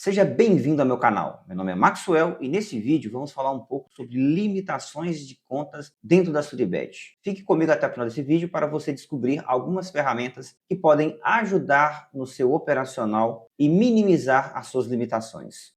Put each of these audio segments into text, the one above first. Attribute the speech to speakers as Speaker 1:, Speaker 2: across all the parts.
Speaker 1: Seja bem-vindo ao meu canal. Meu nome é Maxwell e nesse vídeo vamos falar um pouco sobre limitações de contas dentro da Suribet. Fique comigo até o final desse vídeo para você descobrir algumas ferramentas que podem ajudar no seu operacional e minimizar as suas limitações.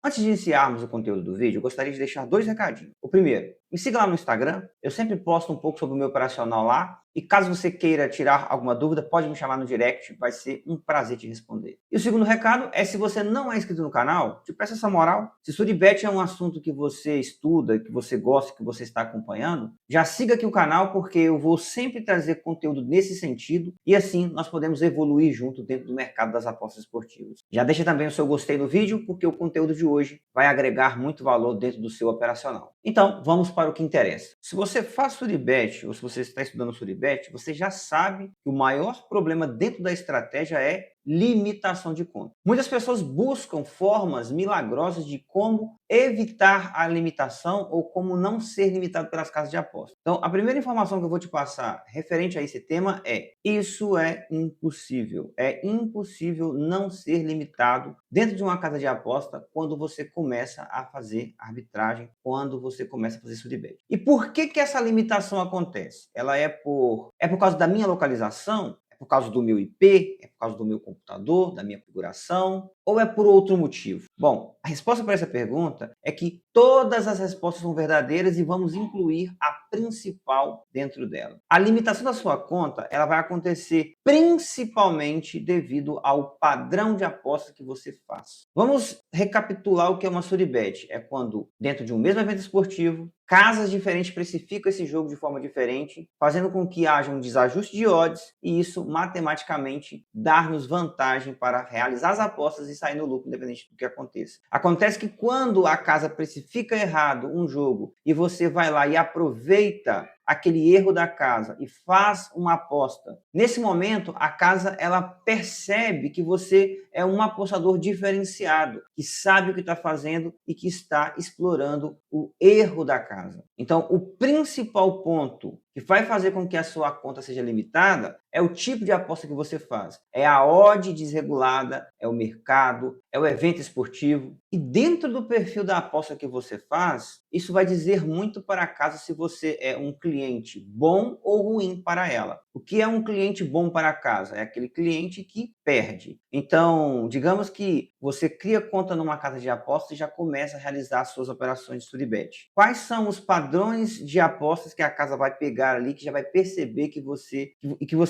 Speaker 1: Antes de iniciarmos o conteúdo do vídeo, eu gostaria de deixar dois recadinhos. O primeiro, me siga lá no Instagram, eu sempre posto um pouco sobre o meu operacional lá, e caso você queira tirar alguma dúvida, pode me chamar no direct, vai ser um prazer te responder. E o segundo recado é, se você não é inscrito no canal, te peço essa moral. Se Suribet é um assunto que você estuda, que você gosta, que você está acompanhando, já siga aqui o canal, porque eu vou sempre trazer conteúdo nesse sentido, e assim nós podemos evoluir junto dentro do mercado das apostas esportivas. Já deixa também o seu gostei no vídeo, porque o conteúdo de hoje vai agregar muito valor dentro do seu operacional. Então, vamos para o que interessa. Se você faz Suribet, ou se você está estudando Suribet, você já sabe que o maior problema dentro da estratégia é limitação de conta. Muitas pessoas buscam formas milagrosas de como evitar a limitação ou como não ser limitado pelas casas de aposta. Então, a primeira informação que eu vou te passar referente a esse tema é: isso é impossível. É impossível não ser limitado dentro de uma casa de aposta quando você começa a fazer arbitragem, quando você começa a fazer Suribet. E por que essa limitação acontece? Ela é por causa da minha localização? Por causa do meu IP? É por causa do meu computador, da minha configuração? Ou é por outro motivo? Bom, a resposta para essa pergunta é que todas as respostas são verdadeiras e vamos incluir a principal dentro dela. A limitação da sua conta, ela vai acontecer principalmente devido ao padrão de aposta que você faz. Vamos recapitular o que é uma Suribet. É quando, dentro de um mesmo evento esportivo, casas diferentes precificam esse jogo de forma diferente, fazendo com que haja um desajuste de odds e isso matematicamente dar-nos vantagem para realizar as apostas e sair no lucro, independente do que aconteça. Acontece que quando a casa precifica errado um jogo e você vai lá e aproveita aquele erro da casa e faz uma aposta, nesse momento a casa ela percebe que você é um apostador diferenciado, que sabe o que está fazendo e que está explorando o erro da casa. Então, o principal ponto que vai fazer com que a sua conta seja limitada é o tipo de aposta que você faz. É a odd desregulada, é o mercado, é o evento esportivo. E dentro do perfil da aposta que você faz, isso vai dizer muito para a casa se você é um cliente bom ou ruim para ela. O que é um cliente bom para a casa? É aquele cliente que perde. Então, digamos que você cria conta numa casa de apostas e já começa a realizar suas operações de Suribet. Quais são os padrões de apostas que a casa vai pegar ali, que já vai perceber que você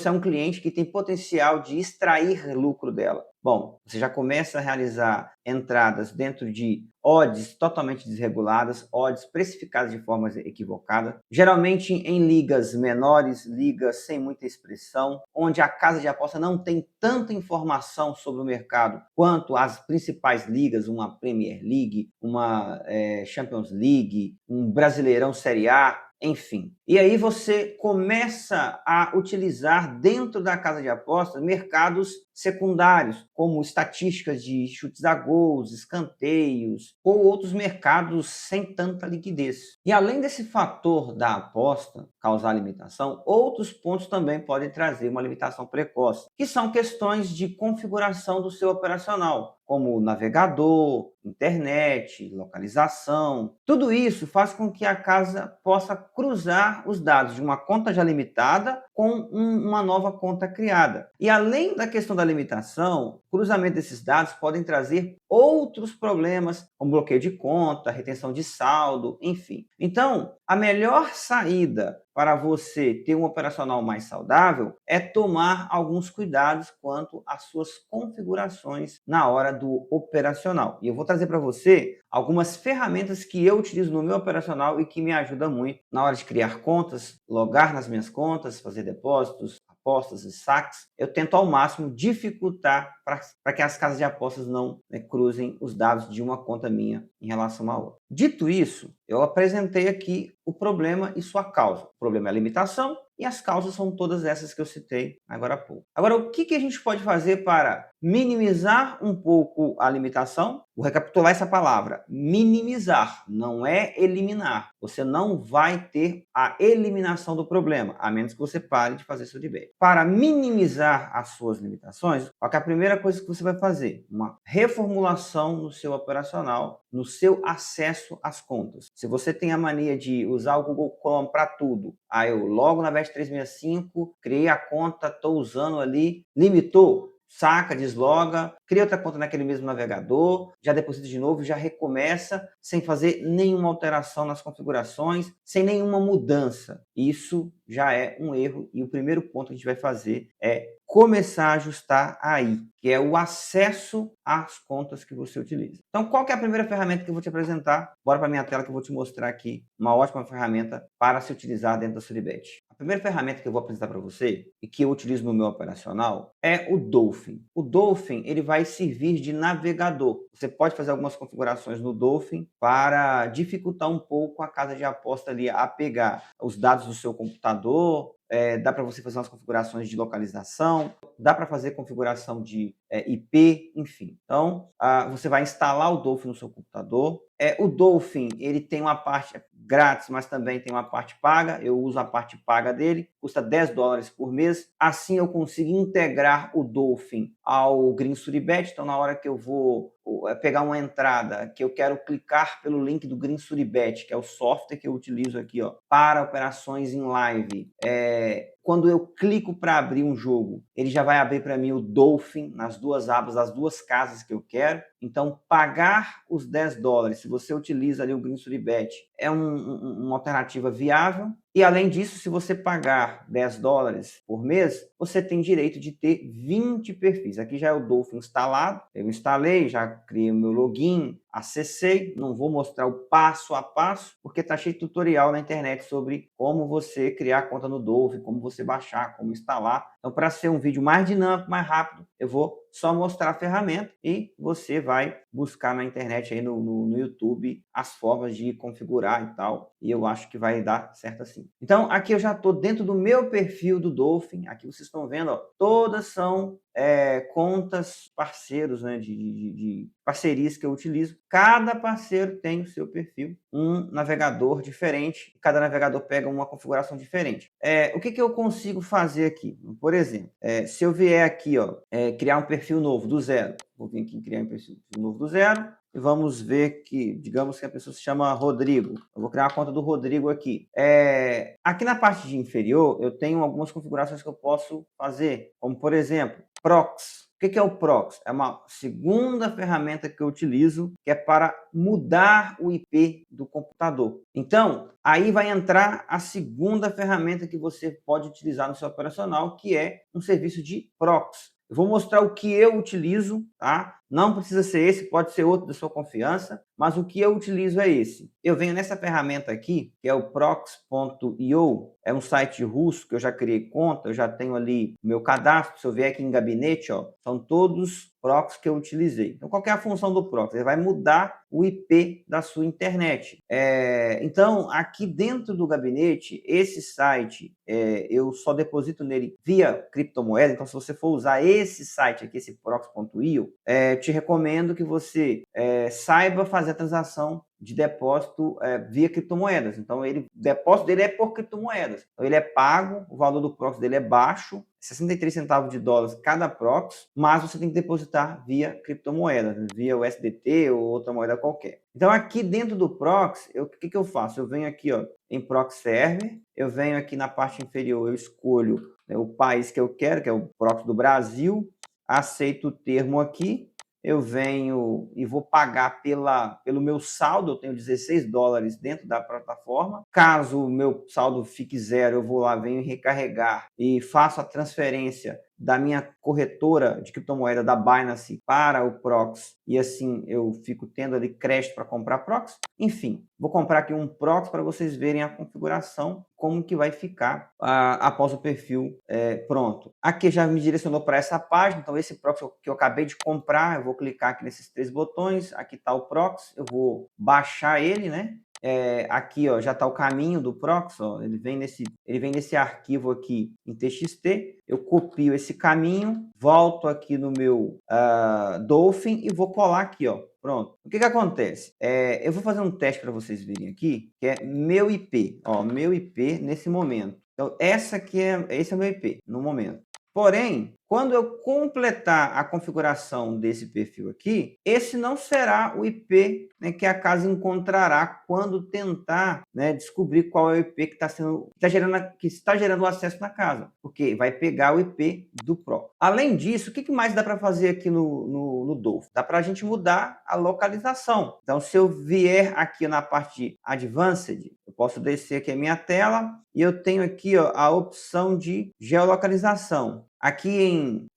Speaker 1: é um cliente que tem potencial de extrair lucro dela? Bom, você já começa a realizar entradas dentro de odds totalmente desreguladas, odds precificadas de forma equivocada, geralmente em ligas menores, ligas sem muita expressão, onde a casa de aposta não tem tanta informação sobre o mercado quanto as principais ligas, uma Premier League, uma Champions League, um Brasileirão Série A, enfim. E aí você começa a utilizar dentro da casa de apostas mercados secundários, como estatísticas de chutes a gols, escanteios, ou outros mercados sem tanta liquidez. E além desse fator da aposta causar limitação, outros pontos também podem trazer uma limitação precoce, que são questões de configuração do seu operacional, como navegador, internet, localização. Tudo isso faz com que a casa possa cruzar os dados de uma conta já limitada com uma nova conta criada. E além da questão da limitação, o cruzamento desses dados podem trazer outros problemas, como bloqueio de conta, retenção de saldo, enfim. Então, a melhor saída para você ter um operacional mais saudável é tomar alguns cuidados quanto às suas configurações na hora do operacional. E eu vou trazer para você algumas ferramentas que eu utilizo no meu operacional e que me ajudam muito na hora de criar contas, logar nas minhas contas, fazer depósitos, apostas e saques. Eu tento ao máximo dificultar para que as casas de apostas não cruzem os dados de uma conta minha em relação a outra. Dito isso, eu apresentei aqui o problema e sua causa. O problema é a limitação e as causas são todas essas que eu citei agora há pouco. Agora, o que a gente pode fazer para minimizar um pouco a limitação? Vou recapitular essa palavra: minimizar, não é eliminar. Você não vai ter a eliminação do problema, a menos que você pare de fazer seu debate. Para minimizar as suas limitações, qual é a primeira coisa que você vai fazer? Uma reformulação no seu operacional, no seu acesso às contas. Se você tem a mania de usar o Google Chrome para tudo, aí eu logo na Bet365, criei a conta, estou usando ali, limitou, saca, desloga, cria outra conta naquele mesmo navegador, já deposita de novo, já recomeça, sem fazer nenhuma alteração nas configurações, sem nenhuma mudança. Isso já é um erro e o primeiro ponto que a gente vai fazer é começar a ajustar aí, que é o acesso às contas que você utiliza. Então, qual que é a primeira ferramenta que eu vou te apresentar? Bora para a minha tela que eu vou te mostrar aqui uma ótima ferramenta para se utilizar dentro da Suribet. A primeira ferramenta que eu vou apresentar para você e que eu utilizo no meu operacional é o Dolphin. O Dolphin, ele vai servir de navegador. Você pode fazer algumas configurações no Dolphin para dificultar um pouco a casa de aposta ali a pegar os dados do seu computador. Dá para você fazer umas configurações de localização, dá para fazer configuração de IP, enfim. Então, você vai instalar o Dolphin no seu computador. O Dolphin, ele tem uma parte grátis, mas também tem uma parte paga. Eu uso a parte paga dele, custa $10 por mês. Assim eu consigo integrar o Dolphin ao Green Suribet. Então, na hora que eu vou pegar uma entrada, que eu quero clicar pelo link do Green Suribet, que é o software que eu utilizo aqui, ó, para operações em live. Quando eu clico para abrir um jogo, ele já vai abrir para mim o Dolphin nas duas abas, das duas casas que eu quero. Então, pagar os $10, se você utiliza ali o Green Suribet, é uma alternativa viável. E além disso, se você pagar $10 por mês, você tem direito de ter 20 perfis. Aqui já é o Dolphin instalado, eu instalei, já criei o meu login, acessei, não vou mostrar o passo a passo, porque está cheio de tutorial na internet sobre como você criar conta no Dolphin, como você baixar, como instalar. Então, para ser um vídeo mais dinâmico, mais rápido, eu vou só mostrar a ferramenta e você vai buscar na internet, aí no YouTube, as formas de configurar e tal. E eu acho que vai dar certo assim. Então, aqui eu já estou dentro do meu perfil do Dolphin. Aqui vocês estão vendo, ó, todas são contas parceiros, né, de parcerias que eu utilizo. Cada parceiro tem o seu perfil, um navegador diferente, cada navegador pega uma configuração diferente. O que eu consigo fazer aqui? Por exemplo, se eu vier aqui, ó, criar um perfil novo do zero, vou vir aqui criar um perfil novo do zero, e vamos ver que, digamos que a pessoa se chama Rodrigo. Eu vou criar uma conta do Rodrigo aqui. Aqui na parte de inferior, eu tenho algumas configurações que eu posso fazer, como por exemplo, Prox. O que é o Prox? É uma segunda ferramenta que eu utilizo, que é para mudar o IP do computador. Então, aí vai entrar a segunda ferramenta que você pode utilizar no seu operacional, que é um serviço de Prox. Eu vou mostrar o que eu utilizo, tá? Não precisa ser esse, pode ser outro da sua confiança, mas o que eu utilizo é esse. Eu venho nessa ferramenta aqui, que é o prox.io, é um site russo que eu já criei conta, eu já tenho ali o meu cadastro. Se eu vier aqui em gabinete, ó, são todos prox que eu utilizei. Então, qual que é a função do prox? Ele vai mudar o IP da sua internet. Então, aqui dentro do gabinete, esse site, eu só deposito nele via criptomoeda. Então, se você for usar esse site aqui, esse prox.io, te recomendo que você saiba fazer a transação de depósito via criptomoedas. Então, o depósito dele é por criptomoedas. Então, ele é pago, o valor do prox dele é baixo, 63 centavos de dólares cada prox, mas você tem que depositar via criptomoedas, via USDT ou outra moeda qualquer. Então, aqui dentro do prox, o que eu faço? Eu venho aqui, ó, em prox server, eu venho aqui na parte inferior, eu escolho, né, o país que eu quero, que é o prox do Brasil, aceito o termo aqui, eu venho e vou pagar pelo meu saldo. Eu tenho $16 dentro da plataforma. Caso o meu saldo fique zero, eu vou lá, venho recarregar e faço a transferência da minha corretora de criptomoeda da Binance para o Prox, e assim eu fico tendo ali crédito para comprar Prox. Enfim, vou comprar aqui um Prox para vocês verem a configuração, como que vai ficar após o perfil pronto. Aqui já me direcionou para essa página. Então, esse Prox que eu acabei de comprar, eu vou clicar aqui nesses 3 botões. Aqui está o Prox, eu vou baixar ele, né? Aqui, ó, já está o caminho do Prox, ó, ele vem nesse arquivo aqui em TXT. Eu copio esse caminho, volto aqui no meu Dolphin e vou colar aqui, ó, Pronto. O que acontece? Eu vou fazer um teste para vocês verem aqui, que é meu IP. Ó, meu IP nesse momento. Então, esse é o meu IP no momento. Porém, quando eu completar a configuração desse perfil aqui, esse não será o IP, né, que a casa encontrará quando tentar, né, descobrir qual é o IP que está gerando o acesso na casa, porque vai pegar o IP do Pro. Além disso, o que mais dá para fazer aqui no Dolphin? Dá para a gente mudar a localização. Então, se eu vier aqui na parte Advanced, eu posso descer aqui a minha tela e eu tenho aqui, ó, a opção de geolocalização.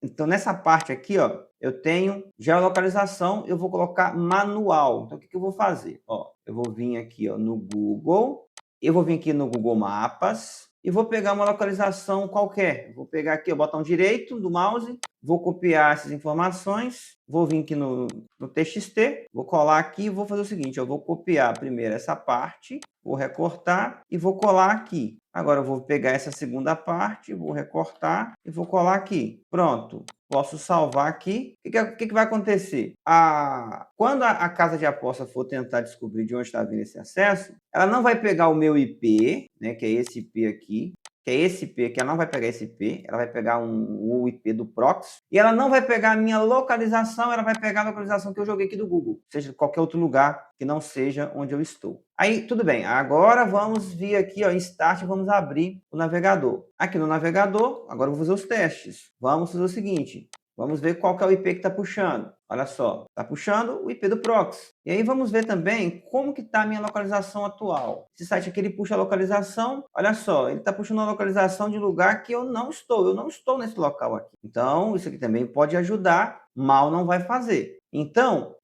Speaker 1: Então nessa parte aqui, ó, eu tenho geolocalização, eu vou colocar manual. Então o que eu vou fazer? Ó, eu vou vir aqui, ó, no Google, eu vou vir aqui no Google Mapas e vou pegar uma localização qualquer. Vou pegar aqui o botão direito do mouse, vou copiar essas informações, vou vir aqui no TXT, vou colar aqui e vou fazer o seguinte, eu vou copiar primeiro essa parte, vou recortar e vou colar aqui. Agora eu vou pegar essa segunda parte, vou recortar e vou colar aqui. Pronto. Posso salvar aqui. O que vai acontecer? Quando a casa de aposta for tentar descobrir de onde está vindo esse acesso, ela não vai pegar o meu IP, né, que é esse IP aqui, que é esse IP aqui, ela não vai pegar esse IP, ela vai pegar o IP do proxy, e ela não vai pegar a minha localização, ela vai pegar a localização que eu joguei aqui do Google, seja de qualquer outro lugar que não seja onde eu estou. Aí, tudo bem, agora vamos vir aqui, ó, em Start, vamos abrir o navegador. Aqui no navegador, agora eu vou fazer os testes. Vamos fazer o seguinte, vamos ver qual que é o IP que está puxando. Olha só, está puxando o IP do proxy. E aí vamos ver também como que está a minha localização atual. Esse site aqui, ele puxa a localização, olha só, ele está puxando a localização de lugar que eu não estou nesse local aqui. Então, isso aqui também pode ajudar, mal não vai fazer. Então,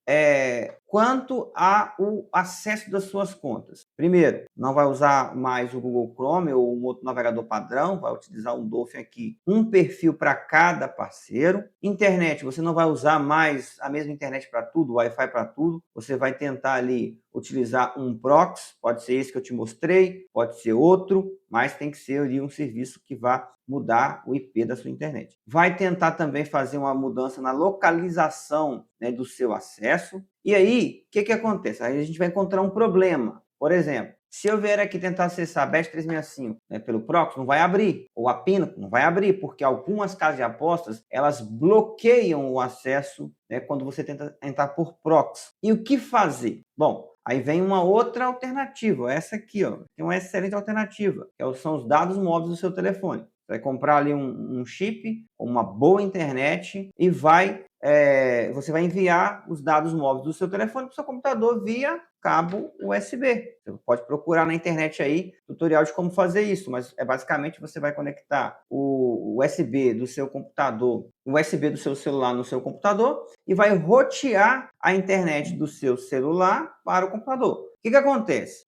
Speaker 1: quanto ao acesso das suas contas. Primeiro, não vai usar mais o Google Chrome ou um outro navegador padrão, vai utilizar um Dolphin aqui, um perfil para cada parceiro. Internet, você não vai usar mais a mesma internet para tudo, Wi-Fi para tudo. Você vai tentar ali utilizar um proxy, pode ser esse que eu te mostrei, pode ser outro, mas tem que ser ali um serviço que vá mudar o IP da sua internet. Vai tentar também fazer uma mudança na localização, né, do seu acesso. E aí, o que acontece? Aí a gente vai encontrar um problema. Por exemplo, se eu vier aqui tentar acessar a Bet365, né, pelo proxy, não vai abrir. Ou a Pinnacle não vai abrir, porque algumas casas de apostas, elas bloqueiam o acesso, né, quando você tenta entrar por proxy. E o que fazer? Bom, aí vem uma outra alternativa, essa aqui, ó, tem uma excelente alternativa, que são os dados móveis do seu telefone. Você vai comprar ali um chip, uma boa internet e você vai enviar os dados móveis do seu telefone para o seu computador via cabo USB. Você pode procurar na internet aí tutorial de como fazer isso, mas basicamente você vai conectar o USB do seu computador, o USB do seu celular no seu computador e vai rotear a internet do seu celular para o computador. O que acontece?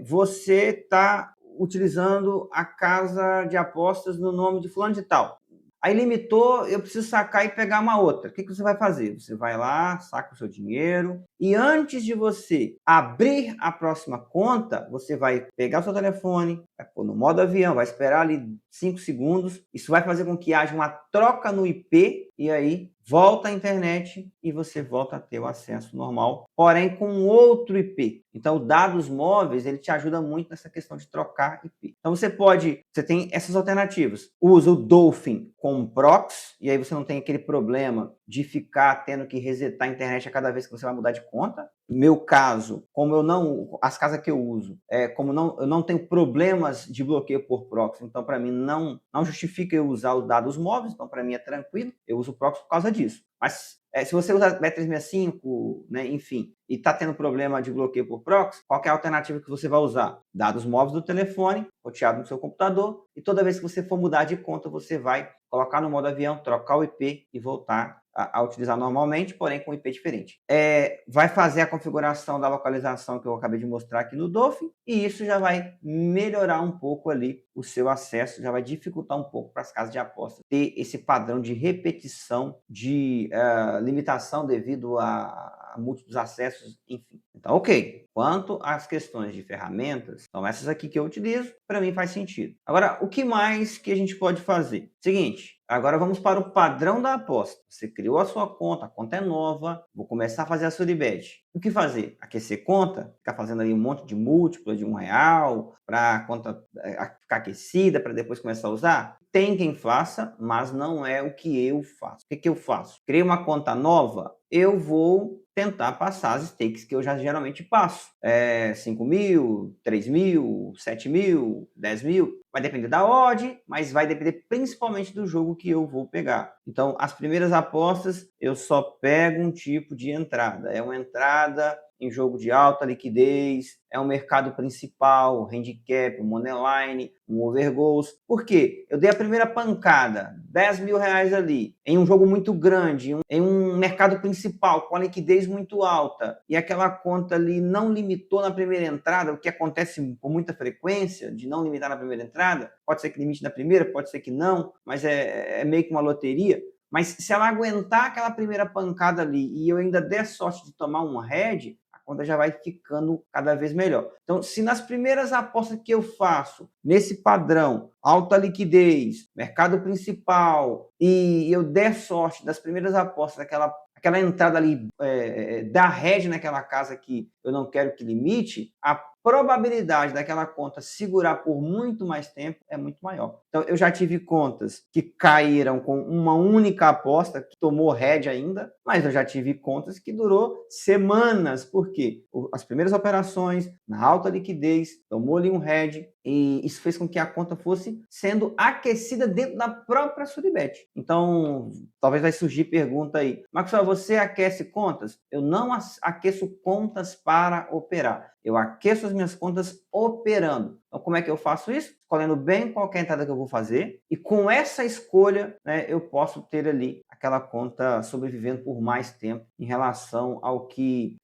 Speaker 1: Você está utilizando a casa de apostas no nome de fulano de tal. Aí limitou, eu preciso sacar e pegar uma outra. O que você vai fazer? Você vai lá, saca o seu dinheiro e antes de você abrir a próxima conta, você vai pegar o seu telefone, vai pôr no modo avião, vai esperar ali 5 segundos. Isso vai fazer com que haja uma troca no IP e aí volta à internet e você volta a ter o acesso normal, porém com outro IP. Então, dados móveis, ele te ajuda muito nessa questão de trocar IP. Então, você tem essas alternativas. Usa o Dolphin com proxy, e aí você não tem aquele problema de ficar tendo que resetar a internet a cada vez que você vai mudar de conta. No meu caso, as casas que eu uso, eu não tenho problemas de bloqueio por proxy, então para mim não justifica eu usar os dados móveis, então para mim é tranquilo, eu uso o proxy por causa disso. Mas se você usa Bet365, né, enfim, e está tendo problema de bloqueio por proxy, qual é a alternativa que você vai usar? Dados móveis do telefone, roteado no seu computador, e toda vez que você for mudar de conta, você vai colocar no modo avião, trocar o IP e voltar a utilizar normalmente, porém com IP diferente. Vai fazer a configuração da localização que eu acabei de mostrar aqui no Dolphin, e isso já vai melhorar um pouco ali o seu acesso, já vai dificultar um pouco para as casas de aposta ter esse padrão de repetição, de limitação devido a múltiplos acessos, enfim. Então, ok. Quanto às questões de ferramentas, são essas aqui que eu utilizo, para mim faz sentido. Agora, o que mais que a gente pode fazer? Seguinte, Agora vamos para o padrão da aposta. Você criou a sua conta, a conta é nova, vou começar a fazer a Suribet. O que fazer? Aquecer conta? Ficar fazendo ali um monte de múltipla de R$ 1 para a conta ficar aquecida para depois começar a usar? Tem quem faça, mas não é o que eu faço. O que, que eu faço? Criei uma conta nova, eu vou tentar passar as stakes que eu já geralmente passo. 5 mil, 3 mil, 7 mil, 10 mil. Vai depender da odd, mas vai depender principalmente do jogo que eu vou pegar. Então, as primeiras apostas, eu só pego um tipo de entrada. É uma entrada em jogo de alta liquidez, é um mercado principal, handicap, um moneyline, um overgoals. Por quê? Eu dei a primeira pancada, R$ 10.000 ali, em um jogo muito grande, em um mercado principal, com a liquidez muito alta, e aquela conta ali não limitou na primeira entrada, o que acontece com muita frequência, de não limitar na primeira entrada, pode ser que limite na primeira, pode ser que não, mas é meio que uma loteria. Mas se ela aguentar aquela primeira pancada ali e eu ainda der sorte de tomar um head, a conta já vai ficando cada vez melhor. Então, se nas primeiras apostas que eu faço, nesse padrão, alta liquidez, mercado principal, e eu der sorte das primeiras apostas, aquela entrada ali da head naquela casa que eu não quero que limite, a probabilidade daquela conta segurar por muito mais tempo é muito maior. Então, eu já tive contas que caíram com uma única aposta, que tomou head ainda, mas eu já tive contas que durou semanas. Por quê? As primeiras operações, na alta liquidez, tomou ali um head, e isso fez com que a conta fosse sendo aquecida dentro da própria Suribet. Então, talvez vai surgir pergunta aí, Maxwell, você aquece contas? Eu não aqueço contas para operar. Eu aqueço as minhas contas operando. Então, como é que eu faço isso? Escolhendo bem qual é a entrada que eu vou fazer. E com essa escolha, né, eu posso ter ali aquela conta sobrevivendo por mais tempo em relação ao que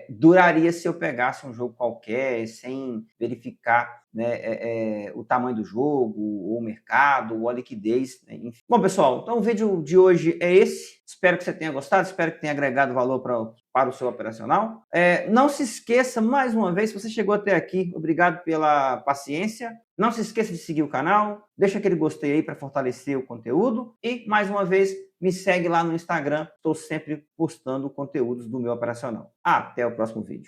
Speaker 1: duraria se eu pegasse um jogo qualquer, sem verificar, né, o tamanho do jogo, o mercado, ou a liquidez, né, enfim. Bom, pessoal, então o vídeo de hoje é esse. Espero que você tenha gostado, espero que tenha agregado valor para o seu operacional. Não se esqueça, mais uma vez, se você chegou até aqui, obrigado pela paciência. Não se esqueça de seguir o canal, deixa aquele gostei aí para fortalecer o conteúdo e, mais uma vez, me segue lá no Instagram, estou sempre postando conteúdos do meu operacional. Até o próximo vídeo.